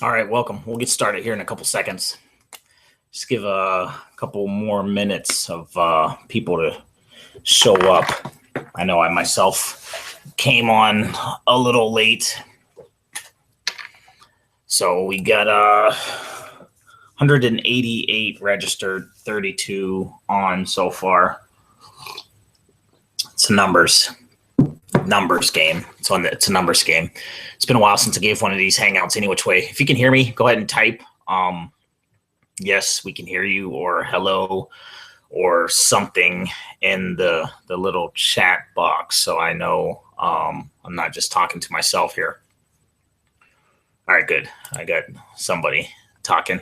All right, welcome. We'll get started here in a couple seconds. Just give a couple more minutes of people to show up. I know I myself came on a little late. So we got 188 registered, 32 on so far. It's numbers game. It's a numbers game. It's been a while since I gave one of these hangouts any which way. If you can hear me, go ahead and type yes, we can hear you, or hello, or something in the little chat box, so I know I'm not just talking to myself here. All right, good. I got somebody talking.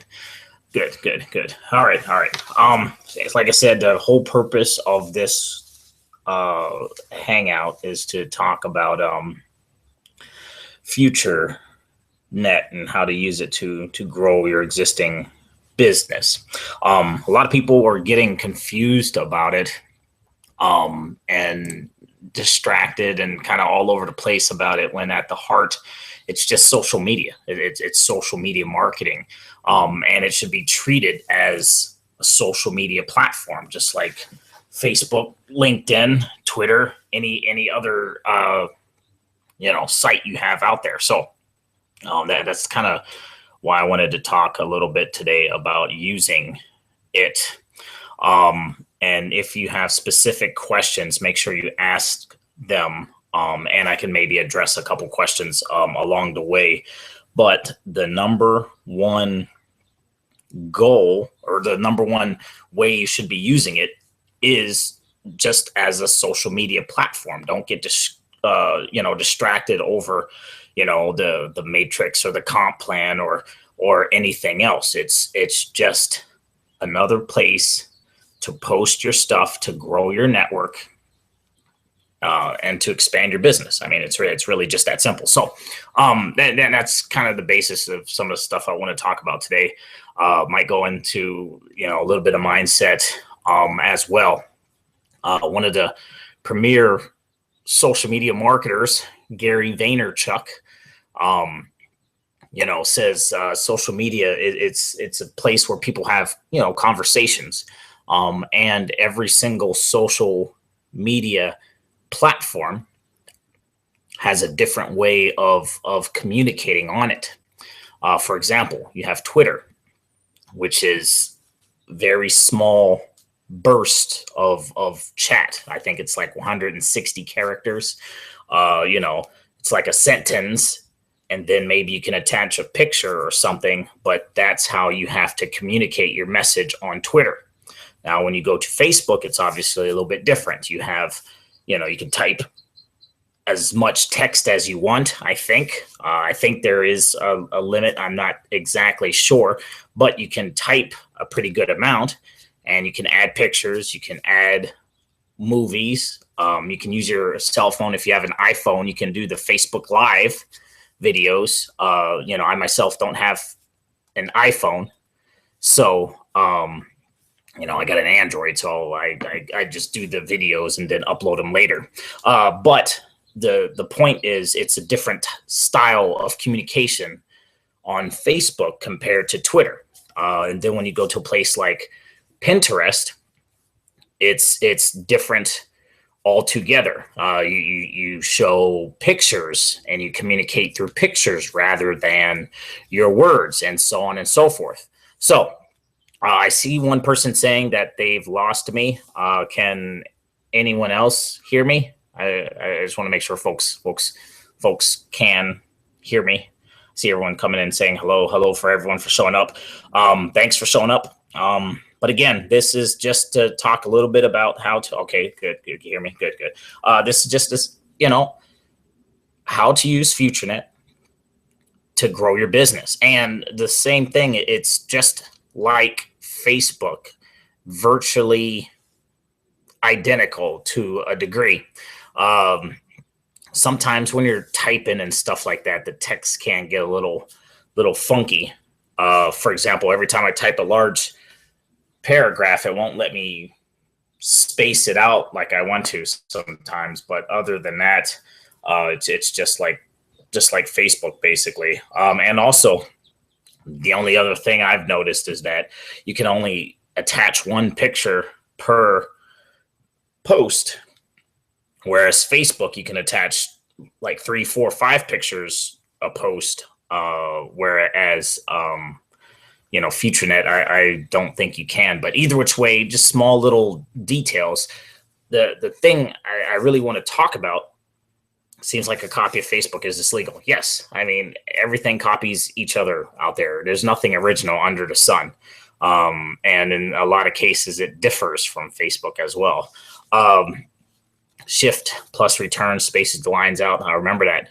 Good. All right. Like I said, the whole purpose of this hangout is to talk about FutureNet and how to use it to grow your existing business. A lot of people are getting confused about it and distracted and kind of all over the place about it, when at the heart it's just social media. It's social media marketing, and it should be treated as a social media platform, just like Facebook, LinkedIn, Twitter, any other site you have out there. So that's kind of why I wanted to talk a little bit today about using it. And if you have specific questions, make sure you ask them, and I can maybe address a couple questions along the way. But the number one goal, or the number one way you should be using it, is just as a social media platform. Don't get distracted over the matrix or the comp plan or anything else. It's just another place to post your stuff, to grow your network, and to expand your business. I mean, it's really just that simple. So that's kind of the basis of some of the stuff I want to talk about today. Might go into a little bit of mindset as well. One of the premier social media marketers, Gary Vaynerchuk, says social media, it's a place where people have conversations, and every single social media platform has a different way of communicating on it. For example, you have Twitter, which is very small burst of chat. I think it's like 160 characters. It's like a sentence, and then maybe you can attach a picture or something, but that's how you have to communicate your message on Twitter. Now, when you go to Facebook, it's obviously a little bit different. You have, you can type as much text as you want, I think. I think there is a limit. I'm not exactly sure, but you can type a pretty good amount, and you can add pictures. You can add movies. You can use your cell phone. If you have an iPhone, you can do the Facebook Live videos. I myself don't have an iPhone, so I got an Android, so I just do the videos and then upload them later. But the point is, it's a different style of communication on Facebook compared to Twitter. And then when you go to a place like Pinterest, it's different altogether. You show pictures and you communicate through pictures rather than your words, and so on and so forth. So I see one person saying that they've lost me. Can anyone else hear me? I just want to make sure folks can hear me. See everyone coming in saying hello for everyone for showing up. Thanks for showing up. But again, this is just to talk a little bit about how to. Okay, good. You hear me? Good. This is just how to use FutureNet to grow your business. And the same thing. It's just like Facebook, virtually identical to a degree. Sometimes when you're typing and stuff like that, the text can get a little funky. For example, every time I type a large paragraph, it won't let me space it out like I want to sometimes. But other than that, it's just like Facebook basically. And also, The only other thing I've noticed is that you can only attach one picture per post, whereas Facebook, you can attach like 3, 4, 5 pictures a post. Whereas, FutureNet, I don't think you can. But either which way, just small little details. The thing I really want to talk about, seems like a copy of Facebook is this legal? Yes. I mean, everything copies each other out there. There's nothing original under the sun. And in a lot of cases, it differs from Facebook as well. Shift plus return spaces the lines out. I remember that.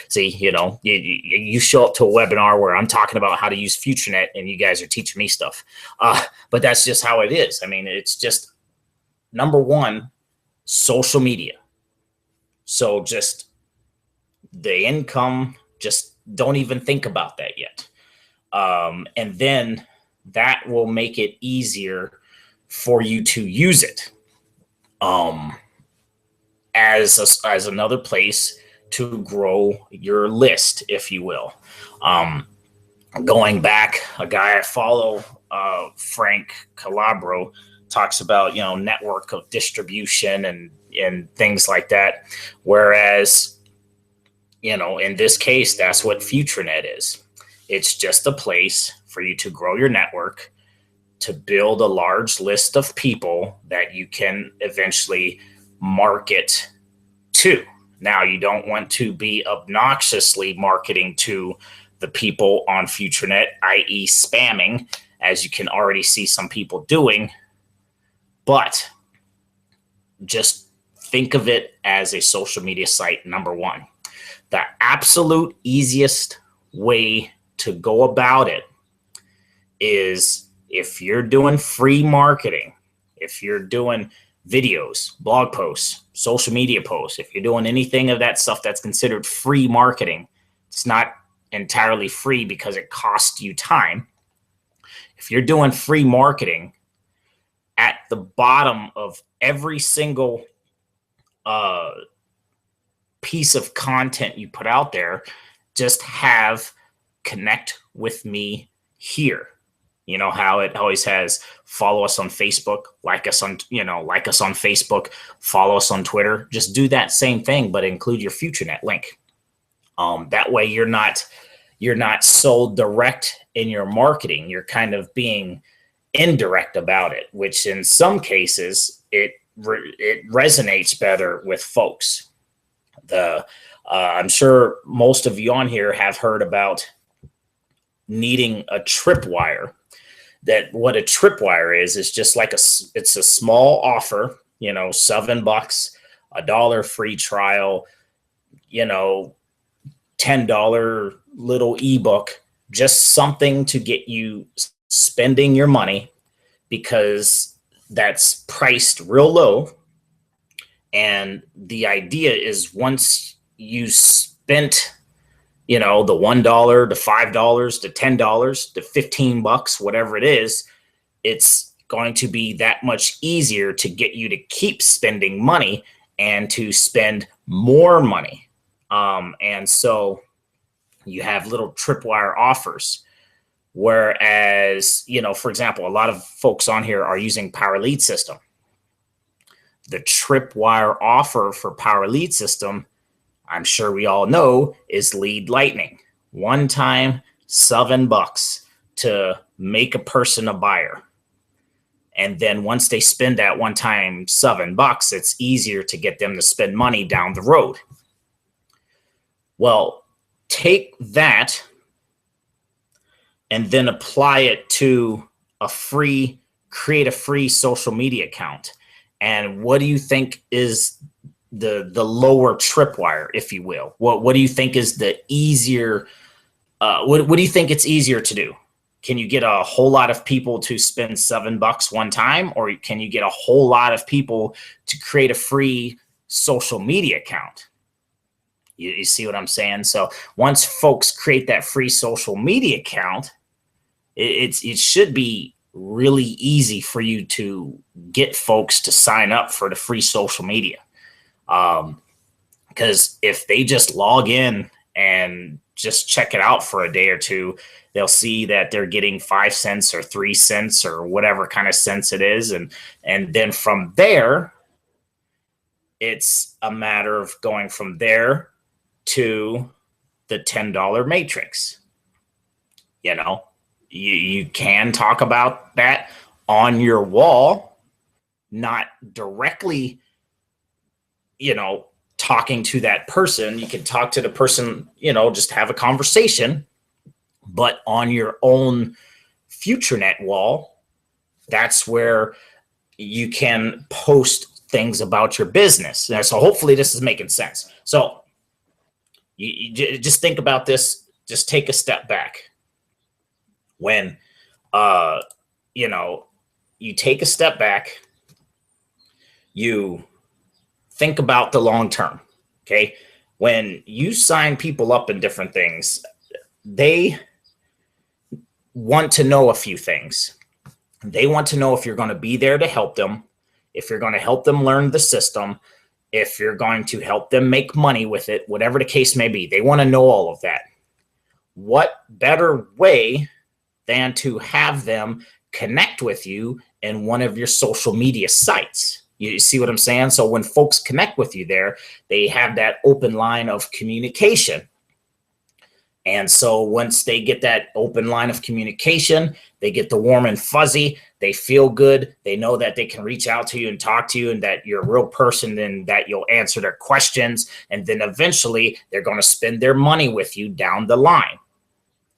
See, you show up to a webinar where I'm talking about how to use FutureNet and you guys are teaching me stuff. But that's just how it is. I mean, it's just number one, social media. So just the income, just don't even think about that yet. And then that will make it easier for you to use it as another place to grow your list, if you will. Going back, a guy I follow, Frank Calabro, talks about, network of distribution and things like that. Whereas, in this case, that's what FutureNet is. It's just a place for you to grow your network, to build a large list of people that you can eventually market to. Now, you don't want to be obnoxiously marketing to the people on FutureNet, i.e. spamming, as you can already see some people doing. But just think of it as a social media site, number one. The absolute easiest way to go about it is, if you're doing free marketing, if you're doing videos, blog posts, social media posts, if you're doing anything of that stuff that's considered free marketing, it's not entirely free because it costs you time. If you're doing free marketing, at the bottom of every single piece of content you put out there, just have connect with me here. You know how it always has follow us on Facebook, like us on Facebook, follow us on Twitter. Just do that same thing, but include your FutureNet link. That way you're not so direct in your marketing. You're kind of being indirect about it, which in some cases it resonates better with folks. I'm sure most of you on here have heard about needing a tripwire. That what a tripwire is just like it's a small offer, $7, $1 free trial, $10 little ebook, just something to get you spending your money, because that's priced real low. And the idea is, once you spent, the $1, the $5, the $10, the $15, whatever it is, it's going to be that much easier to get you to keep spending money and to spend more money. And so you have little tripwire offers. Whereas, for example, a lot of folks on here are using Power Lead System. The tripwire offer for Power Lead System, I'm sure we all know, is Lead Lightning. One time, $7 to make a person a buyer. And then once they spend that one time $7, it's easier to get them to spend money down the road. Well, take that and then apply it to create a free social media account. And what do you think is the lower tripwire, if you will? What do you think is the easier? What do you think it's easier to do? Can you get a whole lot of people to spend $7 one time, or can you get a whole lot of people to create a free social media account? You see what I'm saying? So once folks create that free social media account, it should be really easy for you to get folks to sign up for the free social media. Because if they just log in and just check it out for a day or two, they'll see that they're getting 5 cents or 3 cents or whatever kind of cents it is. And then from there, it's a matter of going from there to the $10 matrix. You know, you can talk about that on your wall, not directly, talking to that person. You can talk to the person, just have a conversation, but on your own FutureNet wall, that's where you can post things about your business. So hopefully this is making sense. So you just think about this, just take a step back. When, you take a step back, you think about the long term. Okay. When you sign people up in different things, they want to know a few things. They want to know if you're going to be there to help them, if you're going to help them learn the system, if you're going to help them make money with it, whatever the case may be. They want to know all of that. What better way than to have them connect with you in one of your social media sites? You see what I'm saying? So when folks connect with you there, they have that open line of communication. And so once they get that open line of communication, they get the warm and fuzzy, they feel good, they know that they can reach out to you and talk to you, and that you're a real person, and that you'll answer their questions. And then eventually they're going to spend their money with you down the line.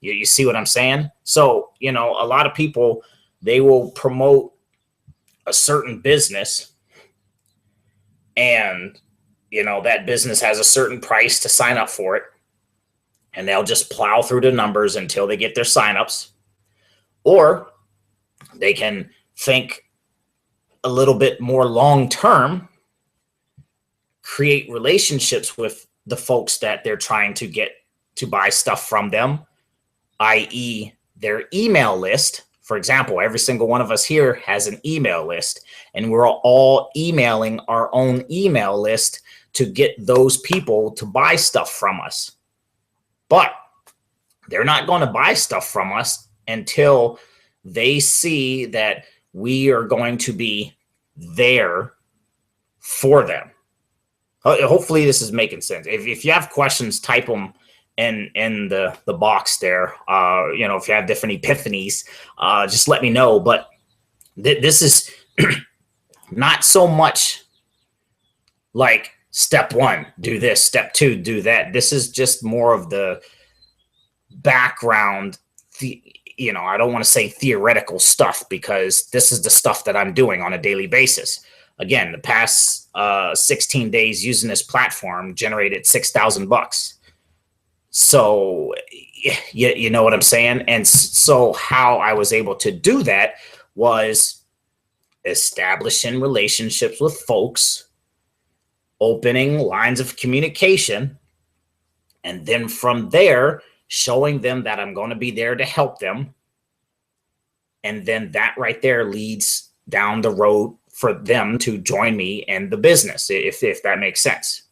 You see what I'm saying? So, a lot of people, they will promote a certain business, and, that business has a certain price to sign up for it. And they'll just plow through the numbers until they get their signups. Or they can think a little bit more long term, create relationships with the folks that they're trying to get to buy stuff from them, i.e. their email list. For example, every single one of us here has an email list, and we're all emailing our own email list to get those people to buy stuff from us. But they're not going to buy stuff from us until they see that we are going to be there for them. Hopefully this is making sense. If you have questions, type them in the box there. If you have different epiphanies, just let me know. But this is not so much like step one, do this, step two, do that. This is just more of the background, I don't want to say theoretical stuff, because this is the stuff that I'm doing on a daily basis. Again, the past 16 days using this platform generated $6,000. So you know what I'm saying? And so how I was able to do that was establishing relationships with folks, opening lines of communication, and then from there, showing them that I'm going to be there to help them. And then that right there leads down the road for them to join me in the business, if that makes sense.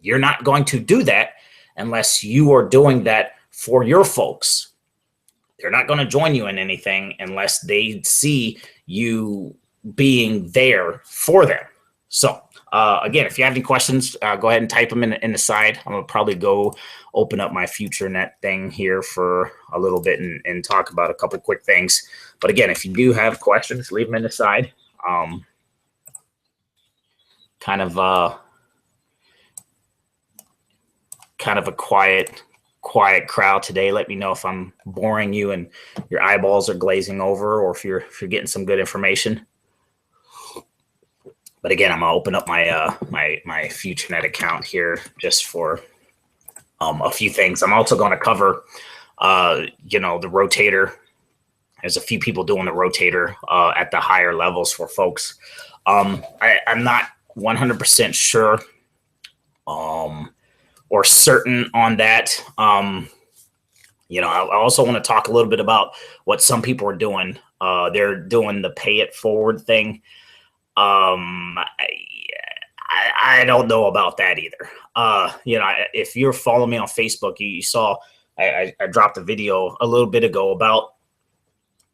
You're not going to do that unless you are doing that for your folks. They're not going to join you in anything unless they see you being there for them. So again, if you have any questions, go ahead and type them in the side. I'm going to probably go open up my FutureNet thing here for a little bit and talk about a couple quick things. But again, if you do have questions, leave them in the side. Kind of a quiet crowd today. Let me know if I'm boring you and your eyeballs are glazing over, or if you're getting some good information. But again, I'm gonna open up my my FutureNet account here just for a few things. I'm also going to cover the rotator. There's a few people doing the rotator at the higher levels for folks. I'm not 100% sure or certain on that. I also want to talk a little bit about what some people are doing. They're doing the pay it forward thing. I don't know about that either. If you're following me on Facebook, you saw I dropped a video a little bit ago about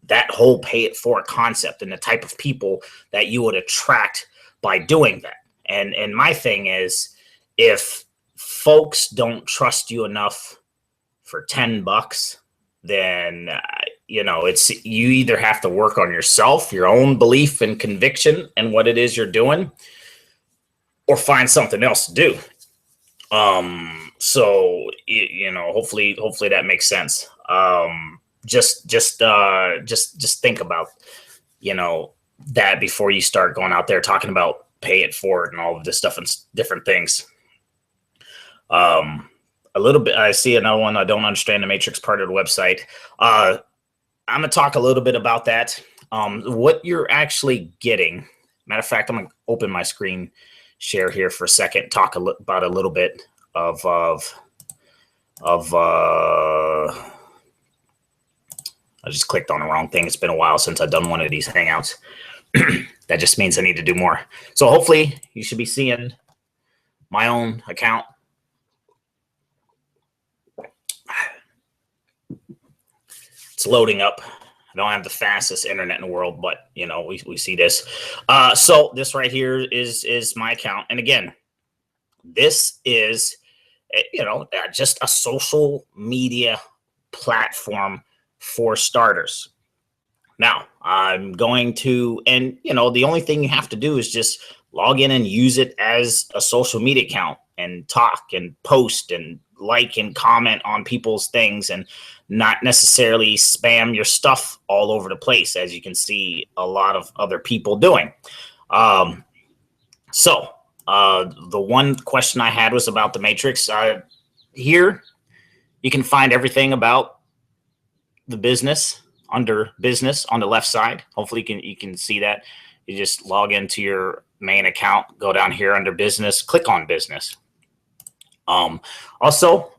that whole pay it forward concept and the type of people that you would attract by doing that. And my thing is, if folks don't trust you enough for $10, then it's you either have to work on yourself, your own belief and conviction and what it is you're doing, or find something else to do. So hopefully that makes sense. Just think about that before you start going out there talking about pay it forward and all of this stuff and different things. A little bit, I see another one. I don't understand the matrix part of the website. I'm gonna talk a little bit about that. What you're actually getting. Matter of fact, I'm gonna open my screen share here for a second. Talk about a little bit of I just clicked on the wrong thing. It's been a while since I've done one of these hangouts. That just means I need to do more. So hopefully you should be seeing my own account. It's loading up. I don't have the fastest internet in the world, but we see this. So this right here is my account. And again, this is just a social media platform for starters. Now I'm going to, and the only thing you have to do is just log in and use it as a social media account and talk and post and like and comment on people's things and not necessarily spam your stuff all over the place, as you can see a lot of other people doing. So the one question I had was about the matrix. Here you can find everything about the business under business on the left side. Hopefully you can see that. You just log into your main account, go down here under business, click on business. Also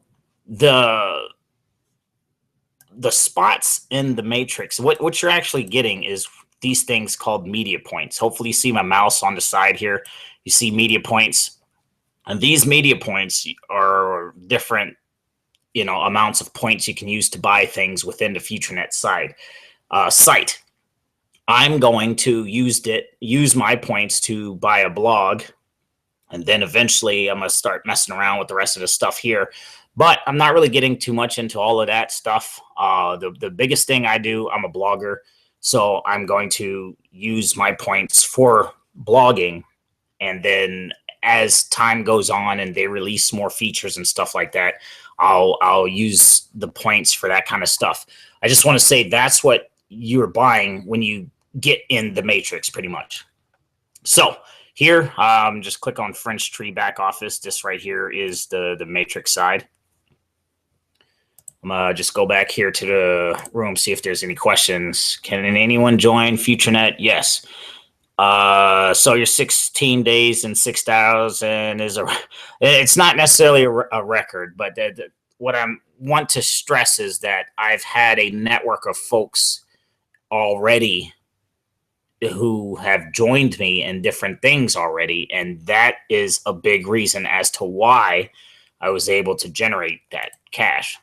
the spots in the matrix, what you're actually getting is these things called media points. Hopefully you see my mouse on the side here. You see media points, and these media points are different amounts of points you can use to buy things within the FutureNet site. I'm going to use my points to buy a blog, and then eventually I'm going to start messing around with the rest of the stuff here. But I'm not really getting too much into all of that stuff. The biggest thing I do, I'm a blogger, so I'm going to use my points for blogging, and then as time goes on and they release more features and stuff like that, I'll use the points for that kind of stuff. I just want to say that's what you're buying when you get in the matrix, pretty much. So here, just click on French Tree Back Office. This right here is the matrix side. I'm gonna just go back here to the room, see if there's any questions. Can anyone join FutureNet? Yes. So your 16 days and 6,000 is it's not necessarily a record, but what I want to stress is that I've had a network of folks already who have joined me in different things already. And that is a big reason as to why I was able to generate that cash.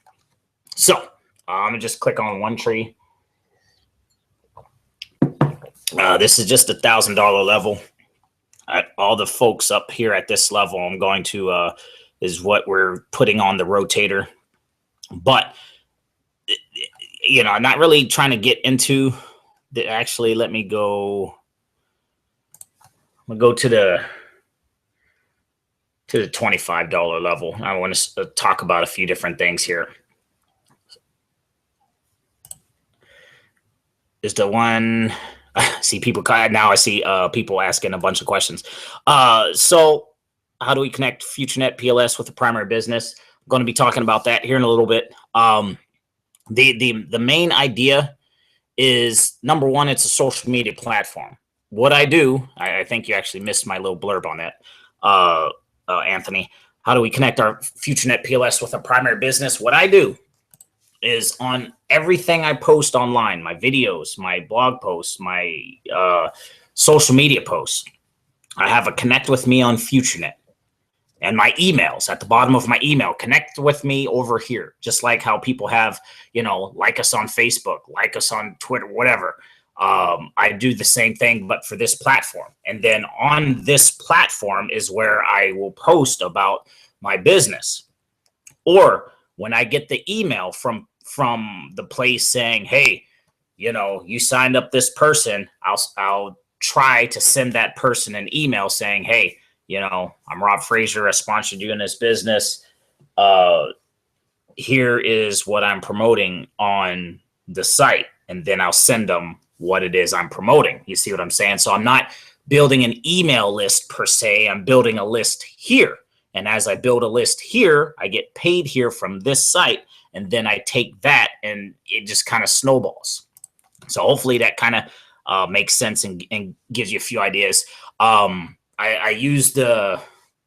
So I'm gonna just click on one tree. This is just $1,000 level. All the folks up here at this level, I'm going to is what we're putting on the rotator. But I'm not really trying to get into the. Actually, let me go. I'm gonna go to the $25 level. I want to talk about a few different things here. Is the one. I see people now. I see people asking a bunch of questions. So how do we connect FutureNet PLS with the primary business? I'm going to be talking about that here in a little bit. The main idea is, number one, it's a social media platform. What I do, I think you actually missed my little blurb on that, Anthony. How do we connect our FutureNet PLS with our primary business? What I do is on everything I post online, my videos, my blog posts, my social media posts, I have a connect with me on FutureNet. and my emails at the bottom of my email. Connect with me over here, just like how people have, like us on Facebook, like us on Twitter, whatever. I do the same thing, but for this platform. And then on this platform is where I will post about my business. Or when I get the email from the place saying, hey, you signed up this person, I'll try to send that person an email saying, hey, I'm Rob Frazier. I sponsored you in this business. Here is what I'm promoting on the site. And then I'll send them what it is I'm promoting. You see what I'm saying? So I'm not building an email list per se. I'm building a list here. And as I build a list here, I get paid here from this site. And then I take that and it just kind of snowballs. So hopefully that kind of makes sense and gives you a few ideas. I use the,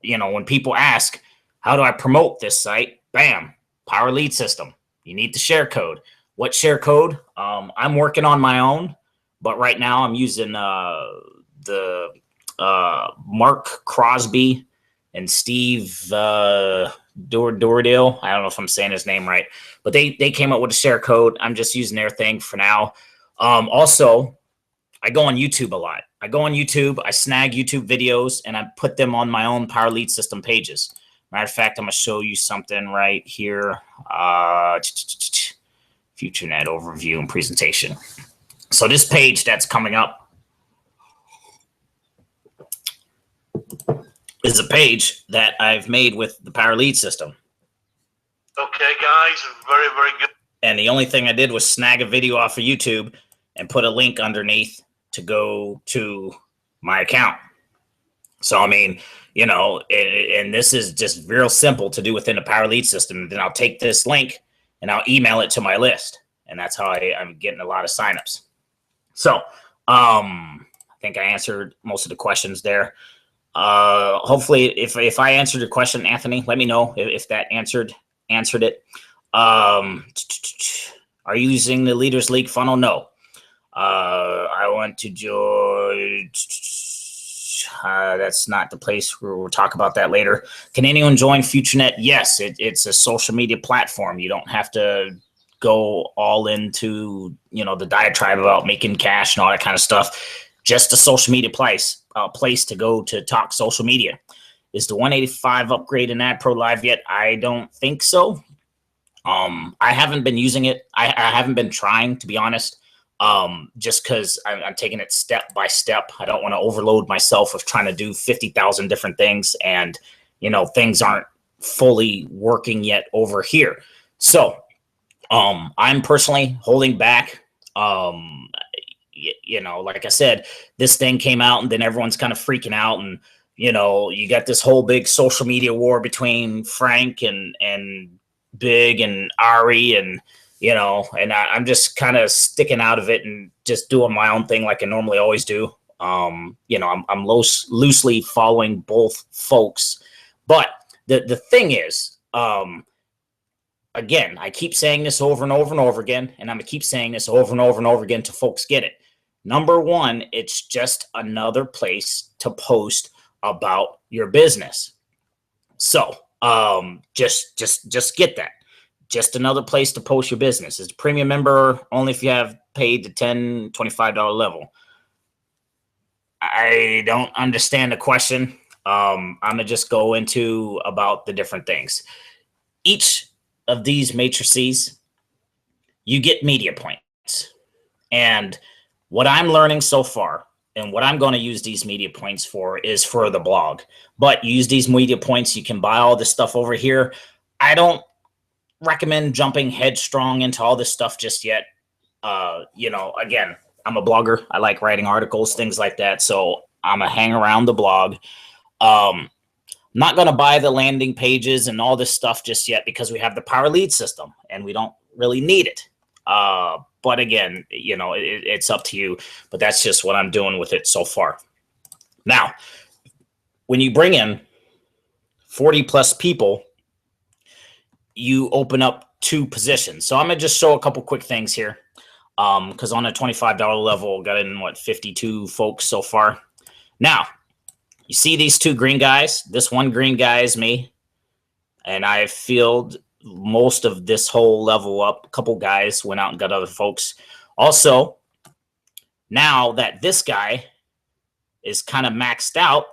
when people ask, how do I promote this site? Bam, Power Lead System. You need the share code. What share code? I'm working on my own, but right now I'm using the Mark Crosby and Steve Doradale. I don't know if I'm saying his name right, but they came up with a share code. I'm just using their thing for now. Also, I go on YouTube a lot. I go on YouTube, I snag YouTube videos, and I put them on my own Power Lead System pages. Matter of fact, I'm going to show you something right here. FutureNet overview and presentation. So this page that's coming up is a page that I've made with the Power Lead System. Okay, guys, very, very good. And the only thing I did was snag a video off of YouTube and put a link underneath to go to my account. So, I mean, and this is just real simple to do within the Power Lead System. And then I'll take this link and I'll email it to my list. And that's how I'm getting a lot of signups. So, I think I answered most of the questions there. Hopefully, if I answered your question, Anthony, let me know if that answered it. Are you using the Leaders League funnel? No. I want to join. That's not the place where we'll talk about that later. Can anyone join FutureNet? Yes, it's a social media platform. You don't have to go all into, the diatribe about making cash and all that kind of stuff. Just a social media place to go to talk social media. Is the 185 upgrade in Ad Pro live yet? I don't think so. I haven't been using it. I haven't been trying, to be honest. Just because I'm taking it step by step. I don't want to overload myself with trying to do 50,000 different things, and things aren't fully working yet over here. So I'm personally holding back. Like I said, this thing came out and then everyone's kind of freaking out, and you got this whole big social media war between Frank and Big and Ari, and I'm just kind of sticking out of it and just doing my own thing like I normally always do. I'm loosely following both folks, but the thing is, again, I keep saying this over and over and over again, and I'm gonna keep saying this over and over and over again till folks get it. Number one, it's just another place to post about your business. So just get that. Just another place to post your business. It's a premium member only if you have paid the $10, $25 level. I don't understand the question. I'm going to just go into about the different things. Each of these matrices, you get media points. And what I'm learning so far, and what I'm going to use these media points for, is for the blog. But you use these media points, you can buy all this stuff over here. I don't recommend jumping headstrong into all this stuff just yet. Again, I'm a blogger. I like writing articles, things like that. So I'm gonna hang around the blog. Not gonna buy the landing pages and all this stuff just yet because we have the Power Lead System and we don't really need it. But again, it's up to you. But that's just what I'm doing with it so far. Now, when you bring in 40 plus people, you open up 2 positions. So I'm going to just show a couple quick things here. Because on a $25 level, got in, 52 folks so far. Now, You see these two green guys? This one green guy is me. And I filled most of this whole level up. A couple guys went out and got other folks. Also, now that this guy is kind of maxed out,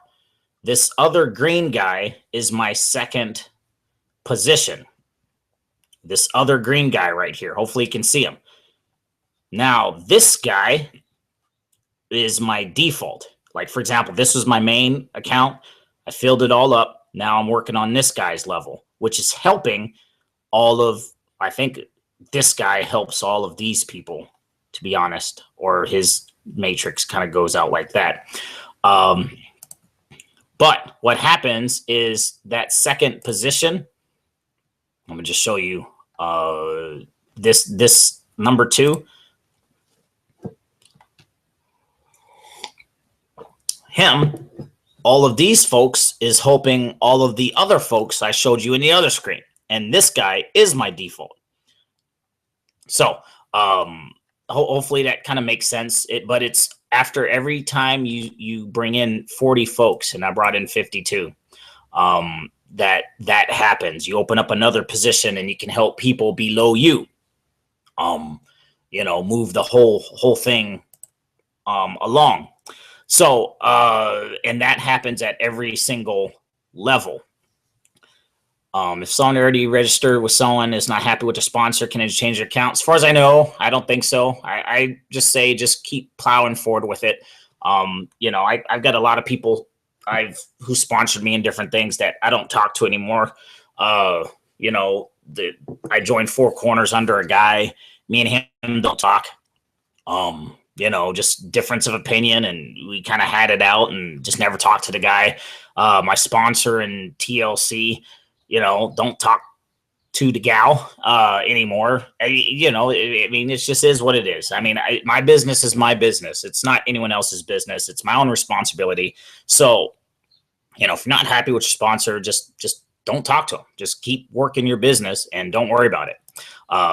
this other green guy is my second position. This other green guy right here. Hopefully you can see him. Now, this guy is my default. Like, for example, this was my main account. I filled it all up. Now I'm working on this guy's level, which is helping all of, I think this guy helps all of these people, to be honest, or his matrix kind of goes out like that. But what happens is that second position, I'm going to just show you this number 2. Him, all of these folks is helping all of the other folks I showed you in the other screen. And this guy is my default. So hopefully that kind of makes sense. But it's after every time you bring in 40 folks, and I brought in 52, that happens. You open up another position and you can help people below you, move the whole thing along. So, and that happens at every single level. If someone already registered with someone is not happy with the sponsor, can they change their account? As far as I know, I don't think so. I just say, just keep plowing forward with it. I've got a lot of people who sponsored me in different things that I don't talk to anymore. I joined Four Corners under a guy. Me and him don't talk. Just difference of opinion, and we kind of had it out and just never talked to the guy. My sponsor in TLC, don't talk to the gal anymore. It just is what it is. I mean, my business is my business. It's not anyone else's business. It's my own responsibility. So, if you're not happy with your sponsor, just don't talk to them. Just keep working your business and don't worry about it.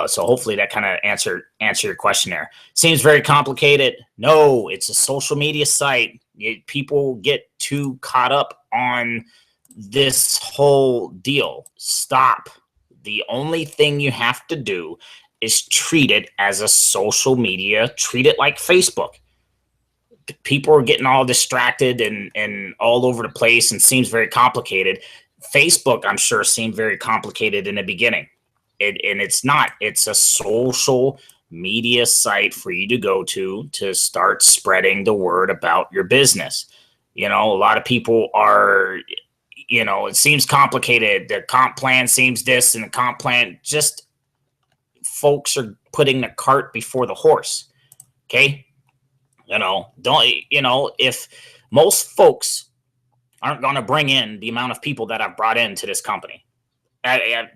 So hopefully that kind of answer your question there. Seems very complicated. No, it's a social media site. People get too caught up on this whole deal. Stop. The only thing you have to do is treat it as a social media. Treat it like Facebook. People are getting all distracted and all over the place and seems very complicated. Facebook, I'm sure, seemed very complicated in the beginning. And it's not. It's a social media site for you to go to start spreading the word about your business. A lot of people are, it seems complicated. The comp plan seems this, and the comp plan, just folks are putting the cart before the horse. Okay. If most folks aren't going to bring in the amount of people that I've brought into this company,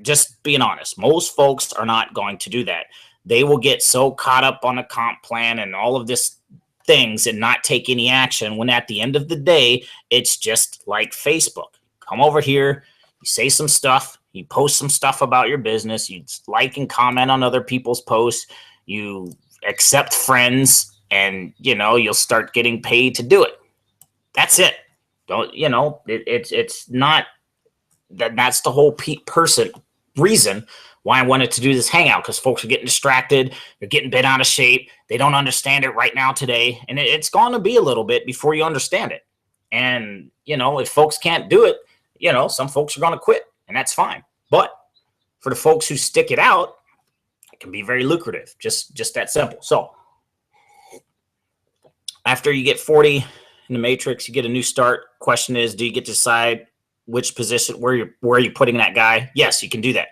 just being honest, most folks are not going to do that. They will get so caught up on a comp plan and all of this things and not take any action, when at the end of the day, it's just like Facebook. Come over here, you say some stuff, you post some stuff about your business, you like and comment on other people's posts, you accept friends, and you'll start getting paid to do it. That's it. Don't it's not that's the whole reason why I wanted to do this hangout, because folks are getting distracted. They're getting bent out of shape. They don't understand it right now today. And it's going to be a little bit before you understand it. And, if folks can't do it, some folks are going to quit, and that's fine. But for the folks who stick it out, it can be very lucrative. Just that simple. So after you get 40 in the matrix, you get a new start. Question is, do you get to decide which position, where are you putting that guy? Yes, you can do that.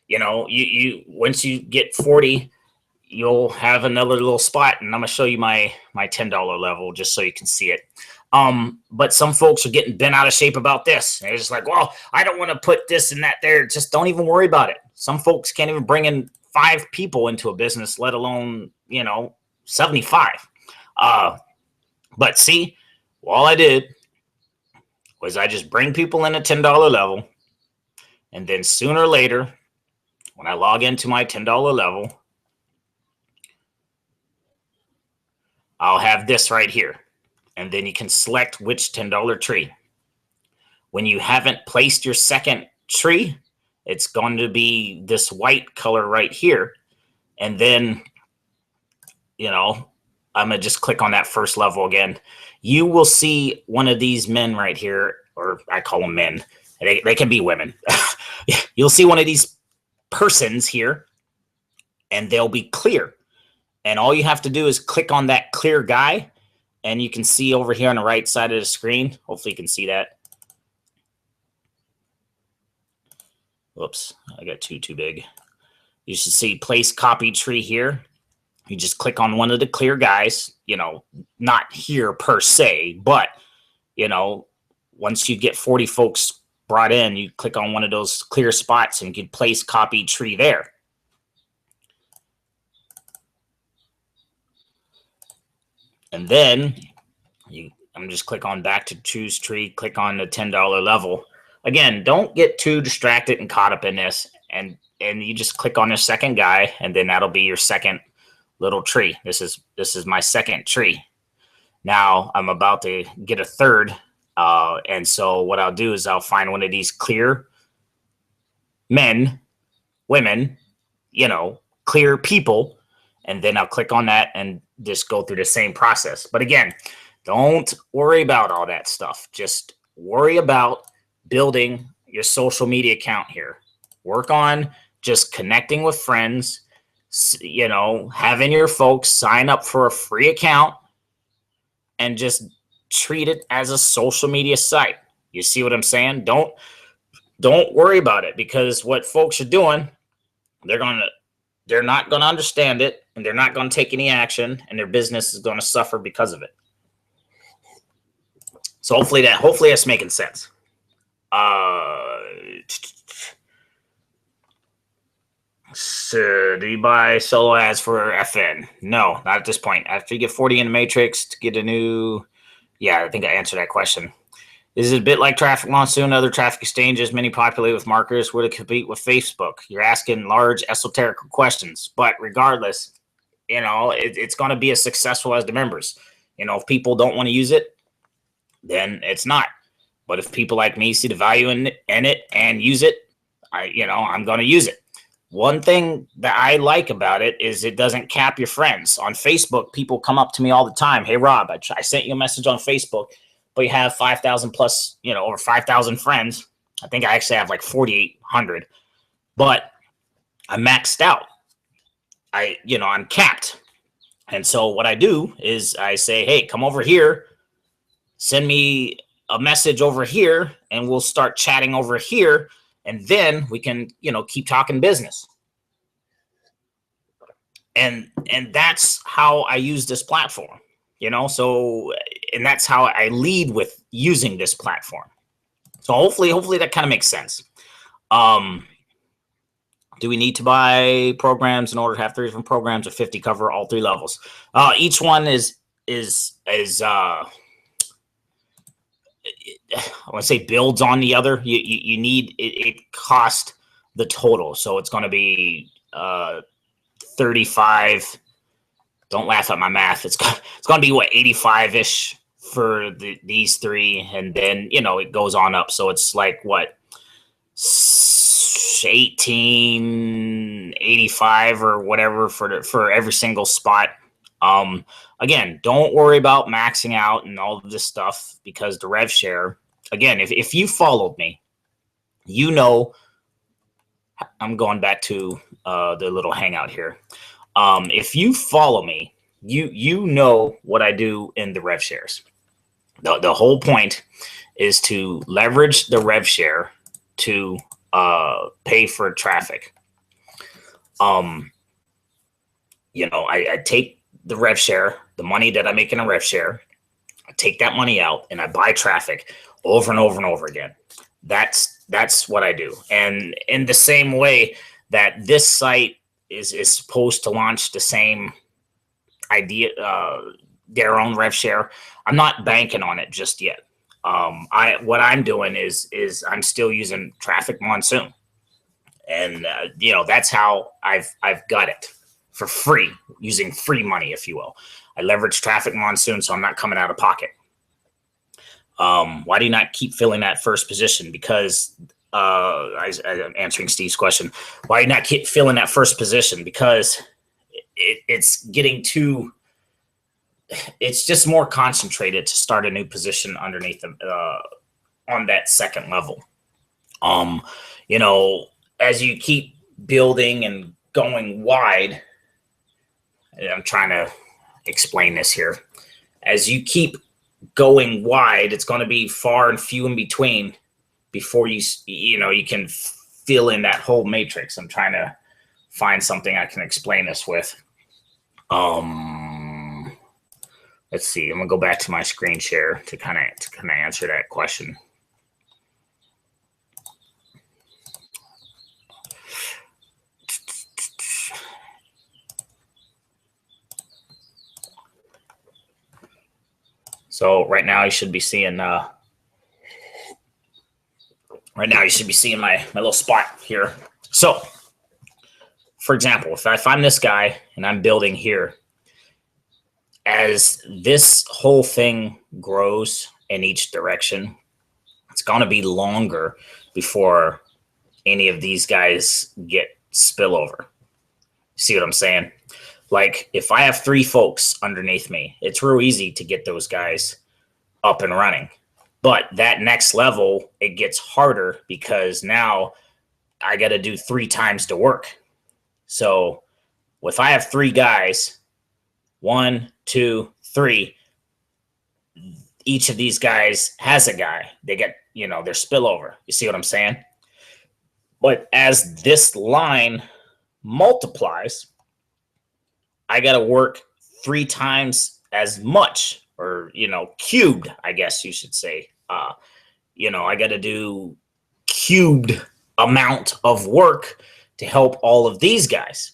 You once you get 40, you'll have another little spot, and I'm gonna show you my $10 level just so you can see it. But some folks are getting bent out of shape about this. They're just like, well, I don't want to put this and that there. Just don't even worry about it. Some folks can't even bring in 5 people into a business, let alone 75. But see, all I did was I just bring people in at $10 level, and then sooner or later, when I log into my $10 level, I'll have this right here. and then you can select which $10 tree. When you haven't placed your second tree, it's going to be this white color right here. And then, I'm going to just click on that first level again. You will see one of these men right here, or I call them men. They can be women. You'll see one of these persons here, and they'll be clear. And all you have to do is click on that clear guy, and you can see over here on the right side of the screen. Hopefully you can see that. Whoops, I got too big. You should see place copy tree here. You just click on one of the clear guys, not here per se, but, once you get 40 folks brought in, you click on one of those clear spots and you can place copy tree there. And then I'm just click on back to choose tree, click on the $10 level. Again, don't get too distracted and caught up in this. And you just click on the second guy, and then that'll be your second little tree. This is my second tree. Now I'm about to get a third. And so what I'll do is I'll find one of these clear men, women, clear people, and then I'll click on that and just go through the same process. But again, don't worry about all that stuff. Just worry about building your social media account here. Work on just connecting with friends, having your folks sign up for a free account and just treat it as a social media site. You see what I'm saying? Don't worry about it, because what folks are doing, they're not going to understand it, and they're not going to take any action, and their business is going to suffer because of it. So hopefully that's making sense. So do you buy solo ads for FN? No, not at this point. After you get 40 in the matrix to get a new, I think I answered that question. Is it a bit like Traffic Monsoon, other traffic exchanges, many populated with marketers? Would it compete with Facebook? You're asking large esoteric questions, but regardless, it's going to be as successful as the members. If people don't want to use it, then it's not. But if people like me see the value in it and use it, I'm going to use it. One thing that I like about it is it doesn't cap your friends. On Facebook, people come up to me all the time. Hey, Rob, I sent you a message on Facebook, but you have 5,000 plus, over 5,000 friends. I think I actually have like 4,800, but I'm maxed out. I'm capped. And so what I do is I say, hey, come over here, send me a message over here, and we'll start chatting over here. And then we can, keep talking business. And that's how I use this platform, so, and that's how I lead with using this platform. So hopefully that kind of makes sense. Do we need to buy programs in order to have 3 different programs or 50 cover all 3 levels? Each one is I want to say builds on the other. You need it cost the total, so it's going to be 35. Don't laugh at my math. It's going to be what, 85-ish for these 3, and then it goes on up. So it's like what, 1885 or whatever for every single spot. Again, don't worry about maxing out and all of this stuff, because the rev share, again, if you followed me, I'm going back to the little hangout here. If you follow me, you know what I do in the rev shares. The whole point is to leverage the rev share to pay for traffic. I take the rev share, the money that I make in a rev share, I take that money out and I buy traffic over and over and over again. That's what I do. And in the same way that this site is supposed to launch the same idea, their own rev share, I'm not banking on it just yet. What I'm doing is I'm still using Traffic Monsoon, and that's how I've got it for free, using free money, if you will. I leverage Traffic Monsoon, so I'm not coming out of pocket. Why do you not keep filling that first position? Because I'm answering Steve's question. Why do you not keep filling that first position? Because it's getting too. It's just more concentrated to start a new position underneath them on that second level. You know, as you keep building and going wide, I'm trying to explain this here. As you keep going wide, it's going to be far and few in between before you can fill in that whole matrix. I'm trying to find something I can explain this with. Let's see. I'm gonna go back to my screen share to kind of answer that question. So right now you should be seeing my little spot here. So for example, if I'm this guy and I'm building here, as this whole thing grows in each direction, it's going to be longer before any of these guys get spillover. See what I'm saying? Like if I have 3 folks underneath me, it's real easy to get those guys up and running. But that next level, it gets harder because now I got to do 3 times the work. So if I have 3 guys, 1, 2, 3, each of these guys has a guy. They get, their spillover. You see what I'm saying? But as this line multiplies, I got to work 3 times as much, or, cubed, I guess you should say. I got to do cubed amount of work to help all of these guys,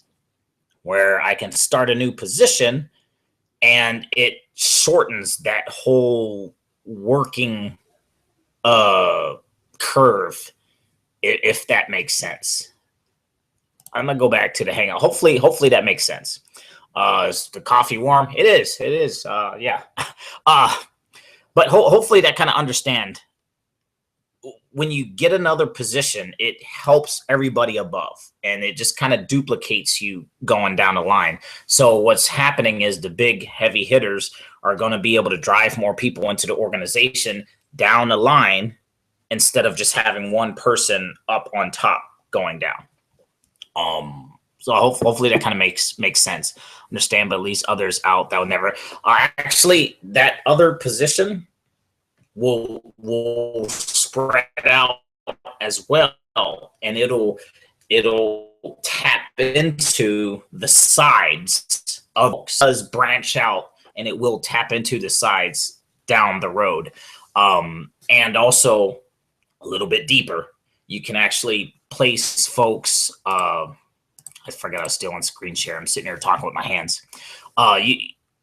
where I can start a new position and it shortens that whole working curve, if that makes sense. I'm gonna go back to the hangout. Hopefully that makes sense. Is the coffee warm? It is. Yeah. But hopefully that kind of understand. When you get another position, it helps everybody above, and it just kind of duplicates you going down the line. So what's happening is the big heavy hitters are going to be able to drive more people into the organization down the line instead of just having one person up on top going down. So hopefully that kind of makes sense. Understand, but at least others out that would never. Actually, that other position will spread out as well, and it'll tap into the sides of does branch out, and it will tap into the sides down the road, and also a little bit deeper. You can actually place folks. I forgot I was still on screen share. I'm sitting here talking with my hands.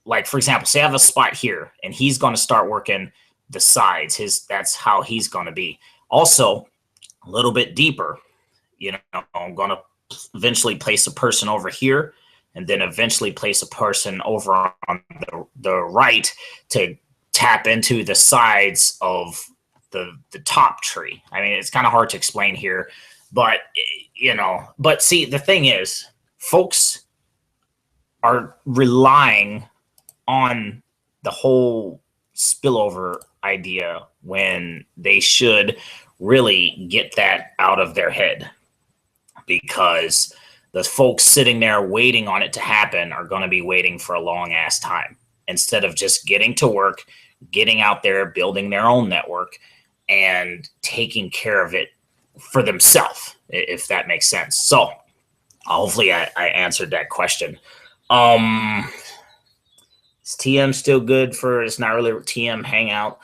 Like for example, say I have a spot here, and he's going to start working the sides. That's how he's going to be. Also, a little bit deeper, I'm going to eventually place a person over here, and then eventually place a person over on the right to tap into the sides of the top tree. I mean, it's kind of hard to explain here, but but see, the thing is, folks are relying on the whole spillover idea when they should really get that out of their head, because the folks sitting there waiting on it to happen are going to be waiting for a long ass time instead of just getting to work, getting out there, building their own network, and taking care of it for themselves, if that makes sense. So hopefully I answered that question. Is TM still good for, it's not really TM hangout.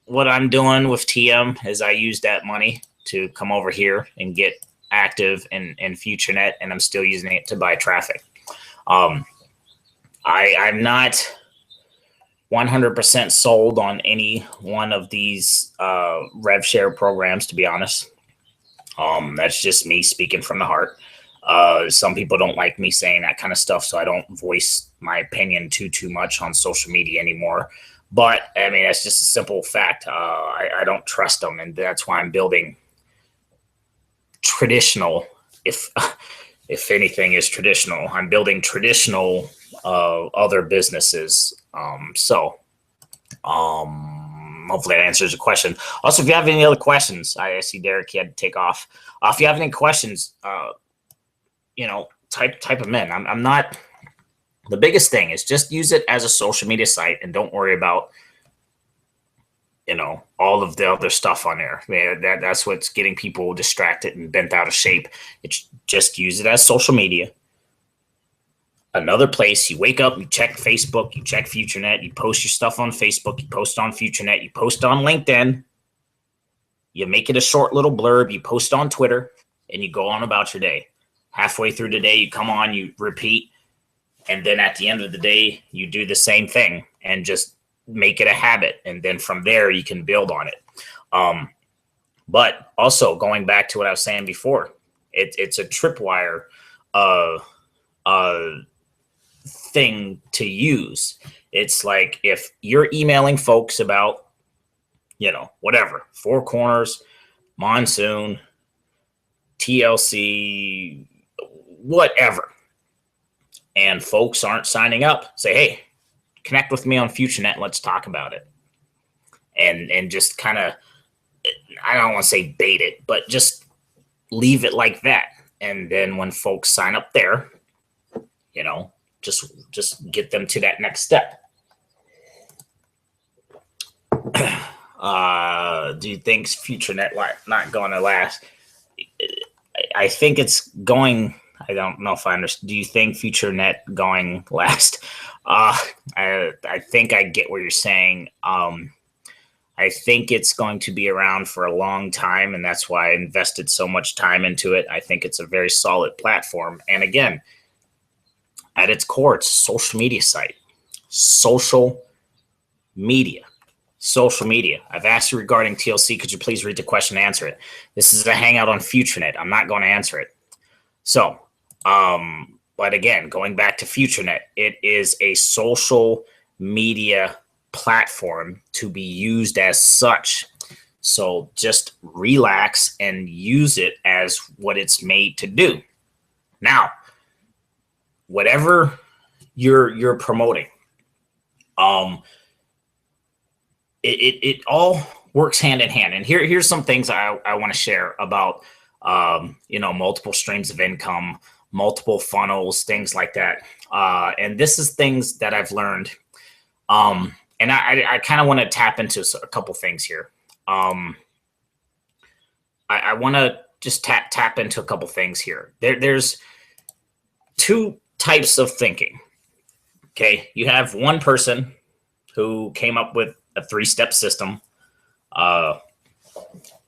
What I'm doing with TM is I use that money to come over here and get active in FutureNet, and I'm still using it to buy traffic. I'm not 100% sold on any one of these rev share programs, to be honest. That's just me speaking from the heart. Some people don't like me saying that kind of stuff, so I don't voice my opinion too much on social media anymore. But I mean, that's just a simple fact. I don't trust them, and that's why I'm building traditional. If if anything is traditional, I'm building traditional other businesses. Hopefully that answers the question. Also, if you have any other questions, I see Derek, he had to take off. If you have any questions, type them in. I'm not. The biggest thing is just use it as a social media site and don't worry about all of the other stuff on there. That's what's getting people distracted and bent out of shape. It's just use it as social media. Another place, you wake up, you check Facebook, you check FutureNet, you post your stuff on Facebook, you post on FutureNet, you post on LinkedIn, you make it a short little blurb, you post on Twitter, and you go on about your day. Halfway through the day, you come on, you repeat, and then at the end of the day, you do the same thing and just make it a habit. And then from there, you can build on it. But also going back to what I was saying before, it's a tripwire thing to use. It's like if you're emailing folks about, whatever, Four Corners, Monsoon, TLC, whatever, and folks aren't signing up, say, hey, connect with me on FutureNet and let's talk about it. And just kind of, I don't want to say bait it, but just leave it like that. And then when folks sign up there, just get them to that next step. Do you think FutureNet not going to last? I think it's going. I don't know if I understand. Do you think FutureNet going last? I think I get what you're saying. I think it's going to be around for a long time, and that's why I invested so much time into it. I think it's a very solid platform. And again, at its core, it's a social media site. Social media. I've asked you regarding TLC. Could you please read the question and answer it? This is a hangout on FutureNet. I'm not going to answer it. So, but again, going back to FutureNet, it is a social media platform to be used as such. So just relax and use it as what it's made to do. Now, whatever you're promoting, it all works hand in hand. And here's some things I want to share about multiple streams of income, multiple funnels, things like that. And this is things that I've learned. And I kind of want to tap into a couple things here. I want to just tap into a couple things here. There's two types of thinking. Okay, you have one person who came up with a 3-step system.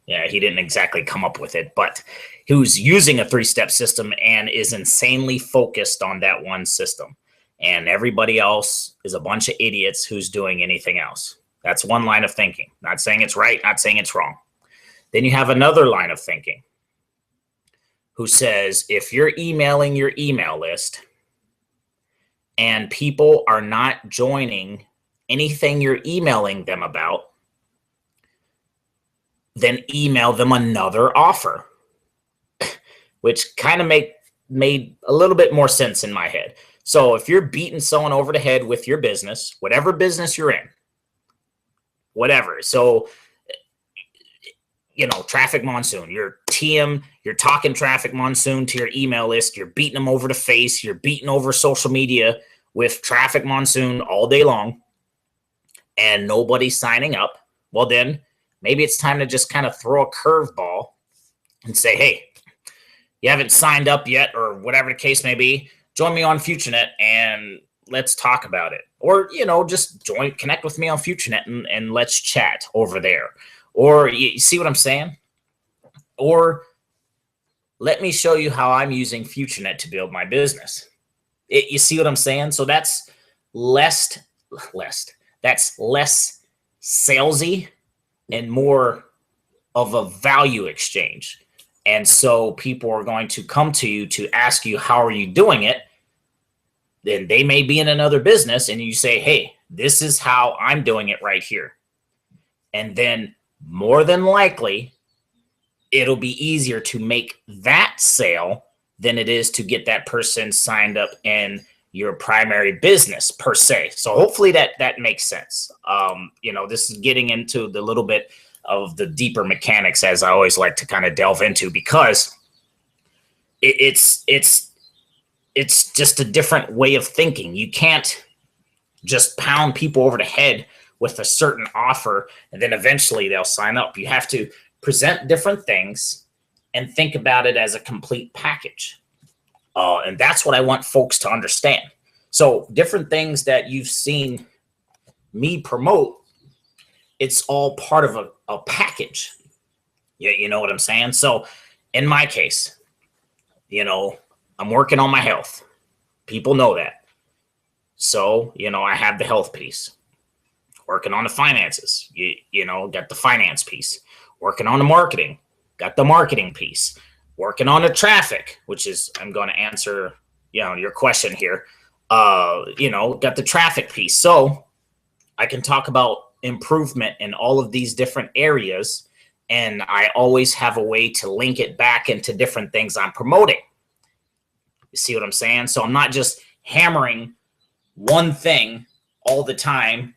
He didn't exactly come up with it, but who's using a 3-step system and is insanely focused on that one system. And everybody else is a bunch of idiots who's doing anything else. That's one line of thinking. Not saying it's right, not saying it's wrong. Then you have another line of thinking who says, if you're emailing your email list and people are not joining anything you're emailing them about, then email them another offer, which kind of made a little bit more sense in my head. So if you're beating someone over the head with your business, whatever business you're in, whatever. So, Traffic Monsoon, you're talking Traffic Monsoon to your email list. You're beating them over the face. You're beating over social media with Traffic Monsoon all day long and nobody's signing up. Well, then maybe it's time to just kind of throw a curveball and say, hey, you haven't signed up yet or whatever the case may be. Join me on FutureNet and let's talk about it. Or, just connect with me on FutureNet and let's chat over there. Or you see what I'm saying? Or let me show you how I'm using FutureNet to build my business. You see what I'm saying? So that's less salesy and more of a value exchange. And so people are going to come to you to ask you, how are you doing it? Then they may be in another business and you say, hey, This is how I'm doing it right here. And then more than likely, it'll be easier to make that sale than it is to get that person signed up in your primary business per se. So hopefully that makes sense. This is getting into the little bit of the deeper mechanics, as I always like to kind of delve into, because it's just a different way of thinking. You can't just pound people over the head with a certain offer and then eventually they'll sign up. You have to present different things and think about it as a complete package. And that's what I want folks to understand. So different things that you've seen me promote, it's all part of a package. You know what I'm saying? So in my case, I'm working on my health. People know that. So, I have the health piece. Working on the finances, got the finance piece. Working on the marketing, got the marketing piece. Working on the traffic, which is, I'm going to answer, your question here. Got the traffic piece. So I can talk about improvement in all of these different areas. And I always have a way to link it back into different things I'm promoting. You see what I'm saying? So I'm not just hammering one thing all the time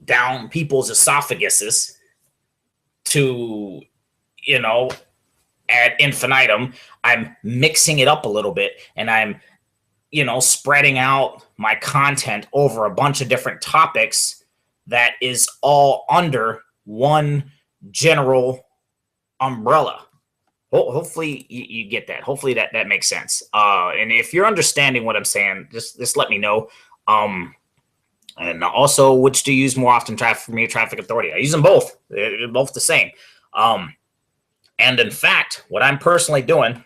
down people's esophaguses to, ad infinitum. I'm mixing it up a little bit, and I'm, spreading out my content over a bunch of different topics that is all under one general umbrella. Hopefully you get that. Hopefully that makes sense. And if you're understanding what I'm saying, just let me know. And also, which do you use more often, Traffic Authority? I use them both. They're both the same. And in fact, what I'm personally doing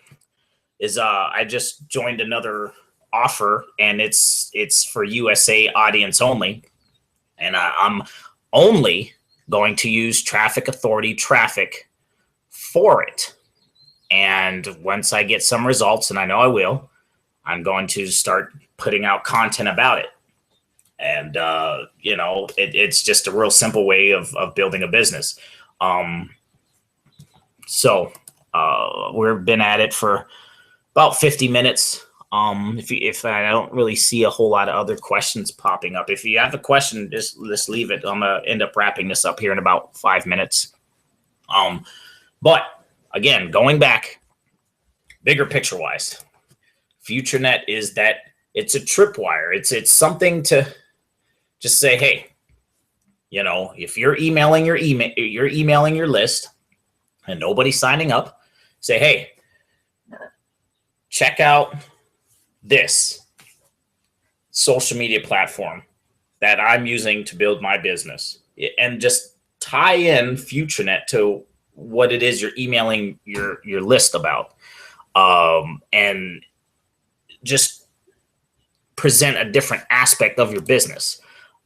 is I just joined another offer, and it's for USA audience only. And I'm only going to use Traffic Authority traffic for it. And once I get some results, and I know I will, I'm going to start putting out content about it. And, it's just a real simple way of building a business. So we've been at it for about 50 minutes. If I don't really see a whole lot of other questions popping up, if you have a question, just leave it. I'm going to end up wrapping this up here in about 5 minutes. But again, going back, bigger picture wise, FutureNet is that it's a tripwire. It's something to just say, hey, if you're emailing you're emailing your list and nobody's signing up, say, hey, check out this social media platform that I'm using to build my business, and just tie in FutureNet to what it is you're emailing your list about, and just present a different aspect of your business.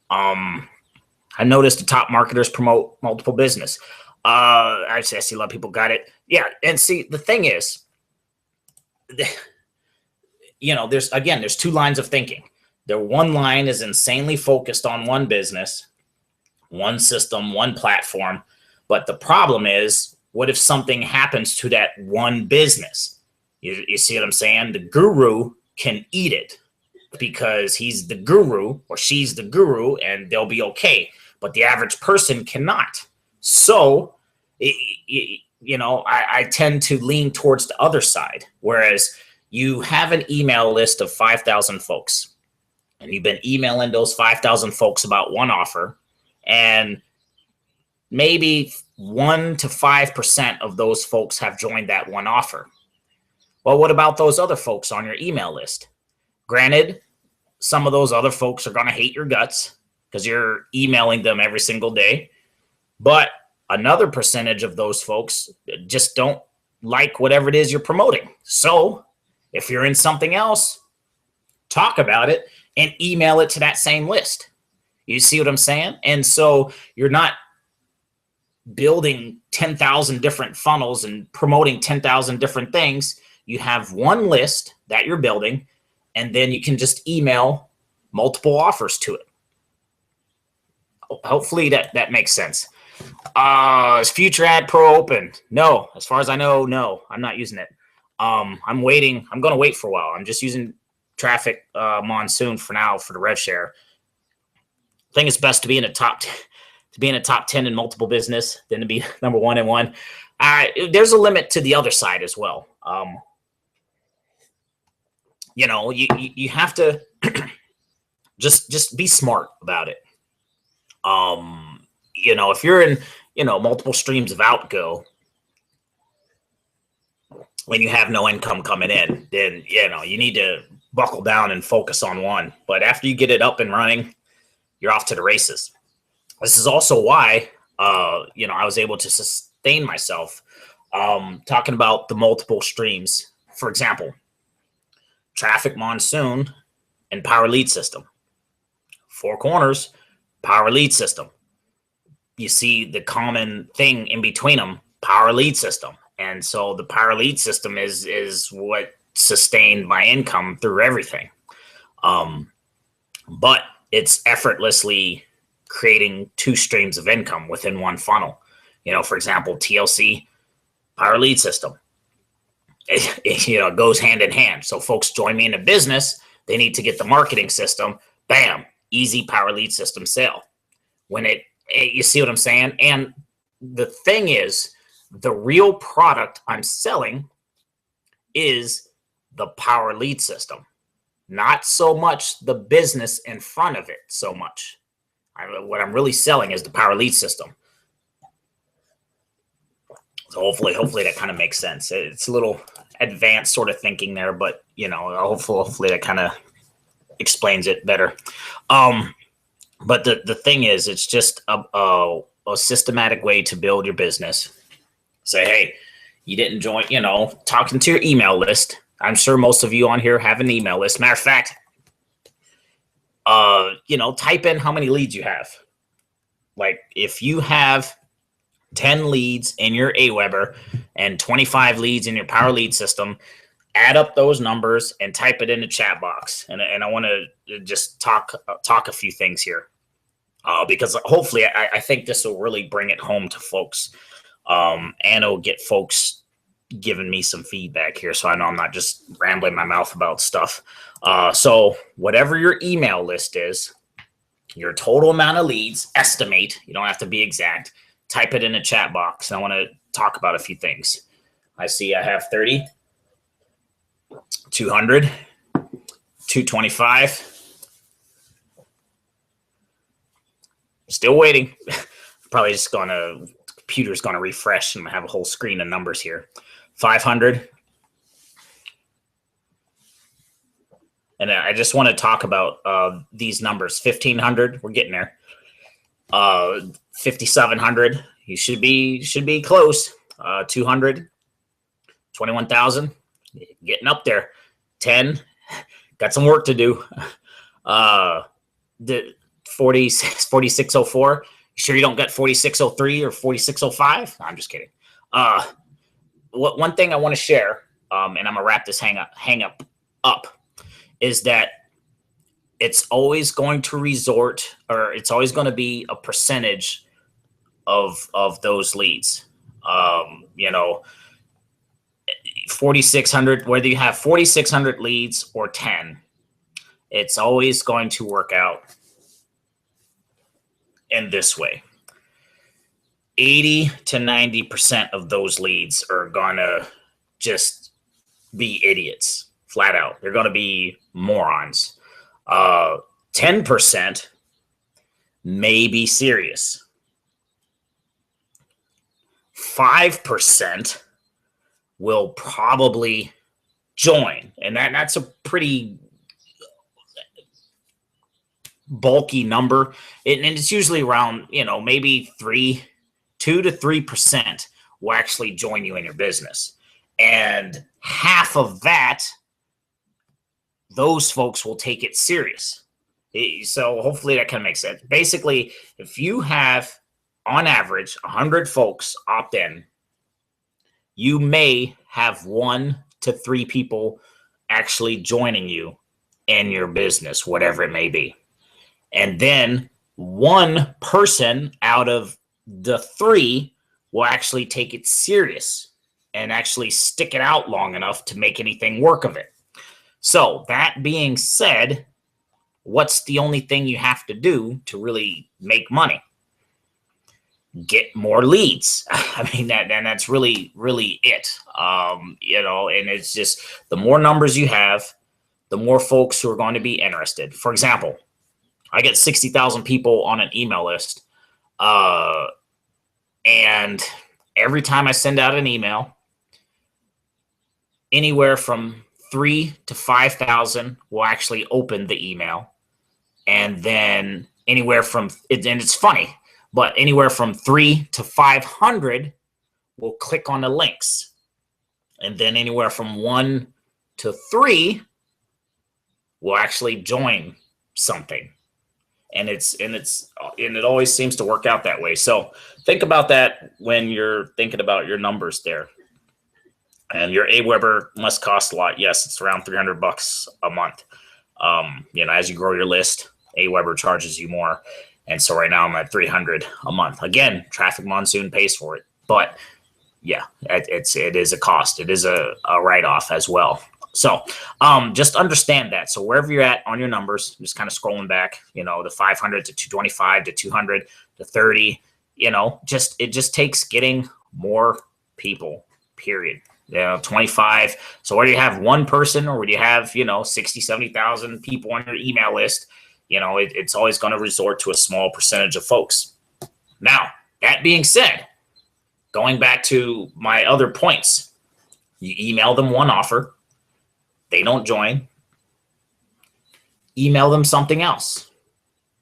I noticed the top marketers promote multiple business. I see a lot of people got it. Yeah. And see, the thing is, there's two lines of thinking. The one line is insanely focused on one business, one system, one platform. But the problem is, what if something happens to that one business? You see what I'm saying? The guru can eat it because he's the guru or she's the guru, and they'll be okay. But the average person cannot. So, I tend to lean towards the other side. Whereas you have an email list of 5,000 folks, and you've been emailing those 5,000 folks about one offer, and maybe 1 to 5% of those folks have joined that one offer. Well, what about those other folks on your email list? Granted, some of those other folks are going to hate your guts because you're emailing them every single day. But another percentage of those folks just don't like whatever it is you're promoting. So if you're in something else, talk about it and email it to that same list. You see what I'm saying? And so you're not building 10,000 different funnels and promoting 10,000 different things. You have one list that you're building, and then you can just email multiple offers to it. hopefully that makes sense. Is Future Ad Pro open? No, as far as I know, no. I'm not using it. I'm waiting. I'm going to wait for a while. I'm just using Traffic Monsoon for now for the rev share. I think it's best to be in a top 10 in multiple business than to be number one in one. There's a limit to the other side as well. You have to just be smart about it. If you're in multiple streams of outgo when you have no income coming in, then you need to buckle down and focus on one. But after you get it up and running, you're off to the races. This is also why I was able to sustain myself. Talking about the multiple streams, for example, Traffic Monsoon and Power Lead System. Four Corners, Power Lead System. You see the common thing in between them, Power Lead System. And so the Power Lead System is what sustained my income through everything. But it's effortlessly creating two streams of income within one funnel. For example, TLC, Power Lead System. It goes hand in hand. So folks join me in a business, they need to get the marketing system. Bam, easy Power Lead System sale. You see what I'm saying? And the thing is, the real product I'm selling is the Power Lead System, not so much the business in front of it so much. What I'm really selling is the Power Lead System. So hopefully that kind of makes sense. It's a little advanced sort of thinking there, but hopefully that kind of explains it better. But the thing is, it's just a systematic way to build your business. Say, hey, you didn't join, talking to your email list. I'm sure most of you on here have an email list. Matter of fact, type in how many leads you have. Like if you have 10 leads in your Aweber and 25 leads in your Power Lead System, add up those numbers and type it in the chat box. And I want to just talk a few things here, because hopefully I think this will really bring it home to folks, and it'll get folks giving me some feedback here, so I know I'm not just rambling my mouth about stuff. So whatever your email list is, your total amount of leads, estimate, you don't have to be exact, type it in the chat box. And I want to talk about a few things. I see I have 30, 200, 225. Still waiting. Probably just computer's gonna refresh and I have a whole screen of numbers here. 500. And I just want to talk about these numbers. 1,500, we're getting there. 5,700, you should be close. 200, 21,000, getting up there. 10, got some work to do. The 4604. Sure you don't get 4603 or 4605? I'm just kidding. One thing I want to share, and I'm gonna wrap this hang up, is that it's always going to it's always going to be a percentage of those leads. 4,600, whether you have 4,600 leads or 10, it's always going to work out in this way. 80 to 90% of those leads are gonna just be idiots, flat out. They're gonna be morons. 10% may be serious. 5% will probably join, and that's a pretty bulky number, and it's usually around maybe 2 to 3% will actually join you in your business, and half of that, those folks will take it serious. So hopefully that kind of makes sense. Basically, if you have on average 100 folks opt in, you may have 1 to 3 people actually joining you in your business, whatever it may be. And then one person out of the three will actually take it serious and actually stick it out long enough to make anything work of it. So that being said, what's the only thing you have to do to really make money? Get more leads. I mean, that's really it. And it's just the more numbers you have, the more folks who are going to be interested. For example, I get 60,000 people on an email list, and every time I send out an email, anywhere from 3 to 5,000 will actually open the email, and then anywhere from and it's funny, but anywhere from 3 to 500 will click on the links, and then anywhere from 1 to 3 will actually join something. And it always seems to work out that way. So think about that when you're thinking about your numbers there. And your Aweber must cost a lot. Yes, it's around $300 a month. As you grow your list, Aweber charges you more. And so right now I'm at $300 a month. Again, Traffic Monsoon pays for it. But yeah, it is a cost. It is a write-off as well. So just understand that. So wherever you're at on your numbers, just kind of scrolling back, the 500 to 225 to 200 to 30, it just takes getting more people, period. 25. So whether you have one person or whether you have, 60, 70,000 people on your email list, it's always going to resort to a small percentage of folks. Now, that being said, going back to my other points, you email them one offer. They don't join. Email them something else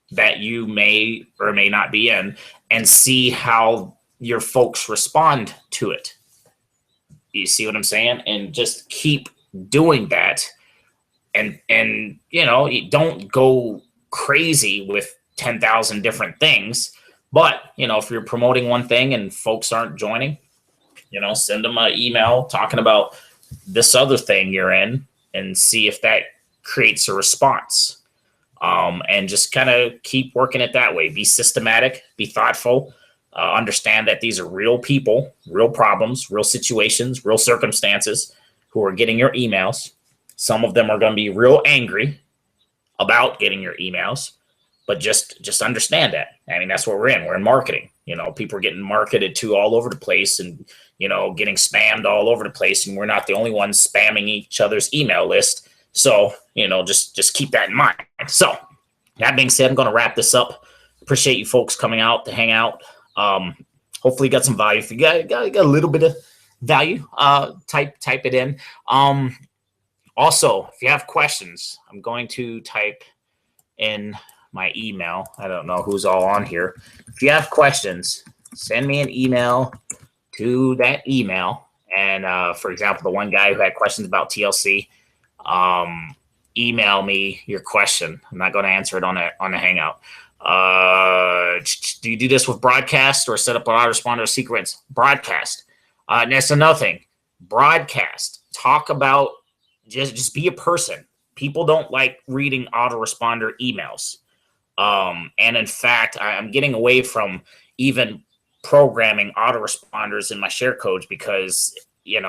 that you may or may not be in and see how your folks respond to it. You see what I'm saying? And just keep doing that. And you don't go crazy with 10,000 different things. But, if you're promoting one thing and folks aren't joining, send them an email talking about this other thing you're in, and see if that creates a response. And just kind of keep working it that way. Be systematic, be thoughtful, understand that these are real people, real problems, real situations, real circumstances who are getting your emails. Some of them are going to be real angry about getting your emails, but just understand that. I mean, that's what we're in. We're in marketing. People are getting marketed to all over the place and, getting spammed all over the place. And we're not the only ones spamming each other's email list. So, just keep that in mind. So that being said, I'm going to wrap this up. Appreciate you folks coming out to hang out. Hopefully you got some value. If you got a little bit of value, type it in. Also, if you have questions, I'm going to type in my email. I don't know who's all on here. If you have questions, send me an email to that email. And for example, the one guy who had questions about TLC, email me your question. I'm not going to answer it on a Hangout. Do you do this with broadcast or set up an autoresponder sequence? Broadcast. And that's another thing. Broadcast. Talk about just be a person. People don't like reading autoresponder emails. And in fact, I'm getting away from even programming autoresponders in my share codes because, you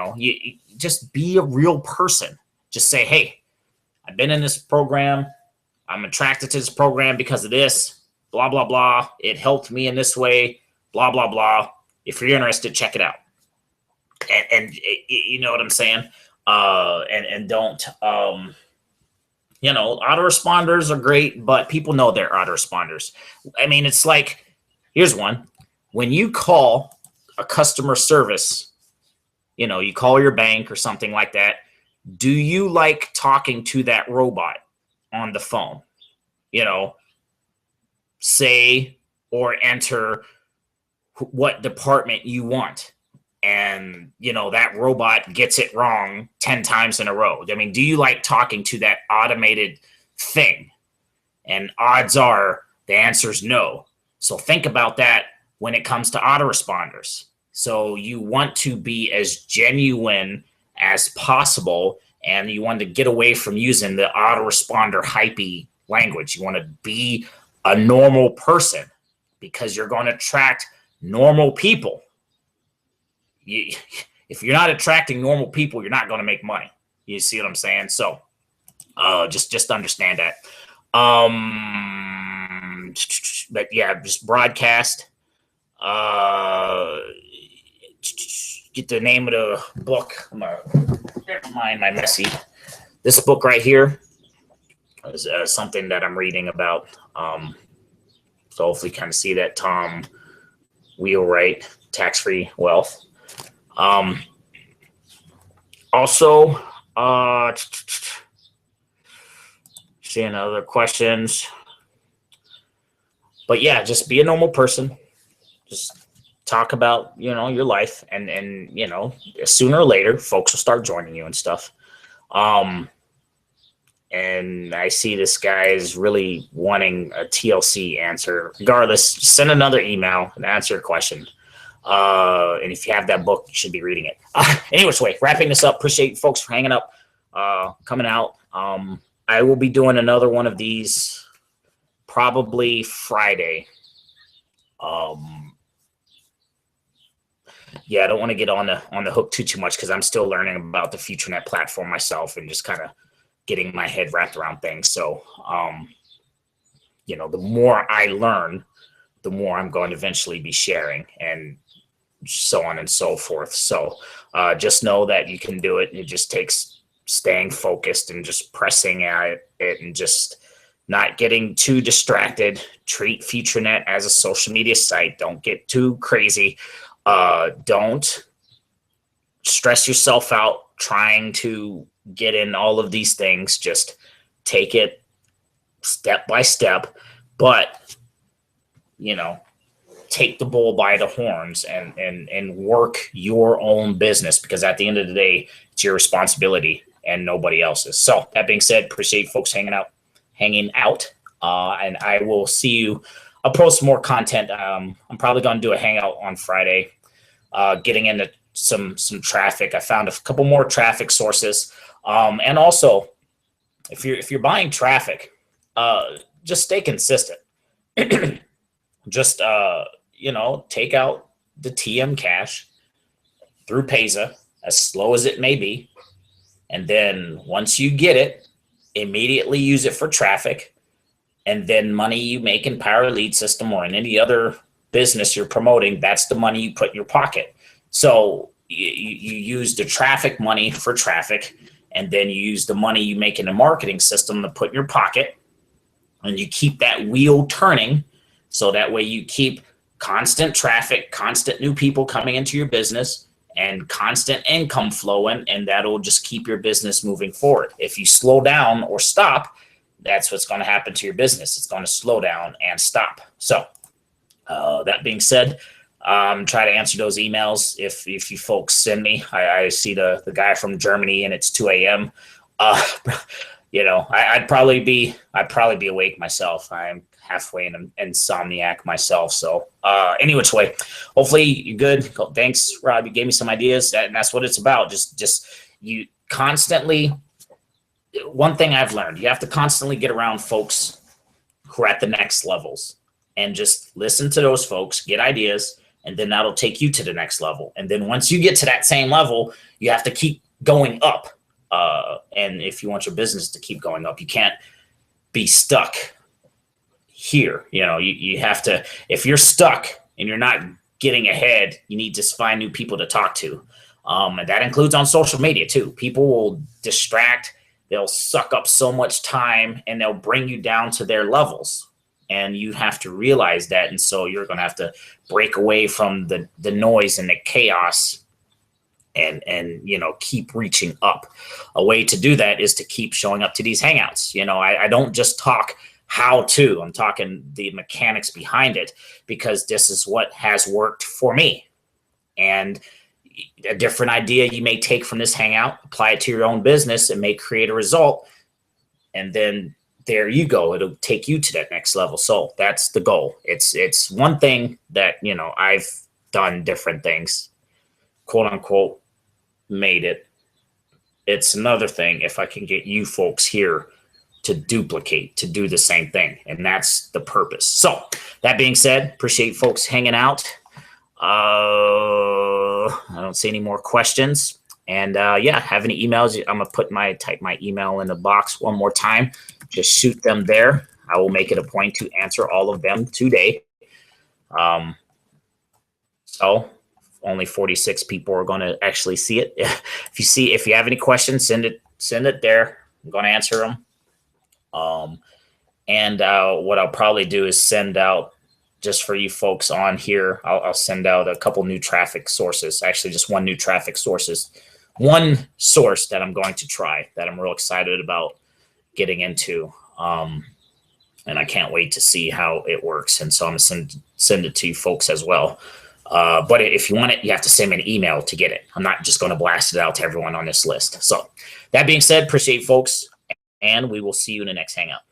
just be a real person. Just say, hey, I've been in this program. I'm attracted to this program because of this, blah, blah, blah. It helped me in this way, blah, blah, blah. If you're interested, check it out. And you know what I'm saying? And don't, autoresponders are great, but people know they're autoresponders. I mean, it's like, here's one. When you call a customer service, you call your bank or something like that, do you like talking to that robot on the phone? Say or enter what department you want. And, that robot gets it wrong 10 times in a row. I mean, do you like talking to that automated thing? And odds are the answer is no. So think about that when it comes to autoresponders. So you want to be as genuine as possible, and you want to get away from using the autoresponder hypey language. You want to be a normal person, because you're going to attract normal people. If you're not attracting normal people, you're not going to make money. You see what I'm saying? So just understand that. But yeah, just broadcast. Get the name of the book. I'm gonna mind my messy. This book right here is something that I'm reading about. So hopefully, kind of see that Tom Wheelwright, Tax-Free Wealth. Also, seeing other questions. But yeah, just be a normal person. Just talk about, your life, and sooner or later, folks will start joining you and stuff. And I see this guy is really wanting a TLC answer. Regardless, send another email and answer your question. And if you have that book, you should be reading it. Anyways, wrapping this up. Appreciate folks for hanging up, coming out. I will be doing another one of these probably Friday. Yeah, I don't want to get on the hook too much because I'm still learning about the FutureNet platform myself and just kind of getting my head wrapped around things. So, the more I learn, the more I'm going to eventually be sharing, and so on and so forth. So just know that you can do it. It just takes staying focused and just pressing at it and just not getting too distracted. Treat FutureNet as a social media site. Don't get too crazy. Don't stress yourself out trying to get in all of these things. Just take it step by step, but take the bull by the horns and work your own business, because at the end of the day, it's your responsibility and nobody else's. So that being said, appreciate folks hanging out. And I will see you. I'll post more content. I'm probably going to do a hangout on Friday, getting into some traffic. I found a couple more traffic sources. And also, if you're buying traffic, just stay consistent. Just take out the TM cash through Payza, as slow as it may be, and then once you get it, immediately use it for traffic, and then money you make in Power Lead System or in any other business you're promoting, that's the money you put in your pocket. So you use the traffic money for traffic, and then you use the money you make in the marketing system to put in your pocket, and you keep that wheel turning. So that way you keep constant traffic, constant new people coming into your business, and constant income flowing, and that'll just keep your business moving forward. If you slow down or stop, that's what's going to happen to your business. It's going to slow down and stop. So that being said, try to answer those emails if you folks send me. I see the guy from Germany, and it's 2 a.m. I'd probably be awake myself. I'm halfway an insomniac myself. So any which way, hopefully you're good. Thanks, Rob. You gave me some ideas, and that's what it's about. Just you constantly. One thing I've learned, you have to constantly get around folks who are at the next levels, and just listen to those folks, get ideas, and then that'll take you to the next level. And then once you get to that same level, you have to keep going up. And if you want your business to keep going up, you can't be stuck here. You have to, if you're stuck and you're not getting ahead, you need to find new people to talk to. And that includes on social media too. People will distract, they'll suck up so much time, and they'll bring you down to their levels. And you have to realize that. And so you're going to have to break away from the noise and the chaos and keep reaching up. A way to do that is to keep showing up to these hangouts. I don't just talk how to, I'm talking the mechanics behind it, because this is what has worked for me. And a different idea you may take from this hangout, apply it to your own business, and may create a result. And then there you go. It'll take you to that next level. So that's the goal. It's one thing that, I've done different things, quote unquote, made it. It's another thing if I can get you folks here to duplicate, to do the same thing. And that's the purpose. So that being said, appreciate folks hanging out. I don't see any more questions. And yeah, have any emails? I'm gonna type my email in the box one more time. Just shoot them there. I will make it a point to answer all of them today. So only 46 people are going to actually see it. If you have any questions, send it there. I'm going to answer them. And what I'll probably do is send out, just for you folks on here, I'll send out a couple new traffic sources. Actually, just one new traffic source that I'm going to try, that I'm real excited about getting into. And I can't wait to see how it works. And so I'm going to send it to you folks as well. But if you want it, you have to send me an email to get it. I'm not just going to blast it out to everyone on this list. So that being said, appreciate folks, and we will see you in the next Hangout.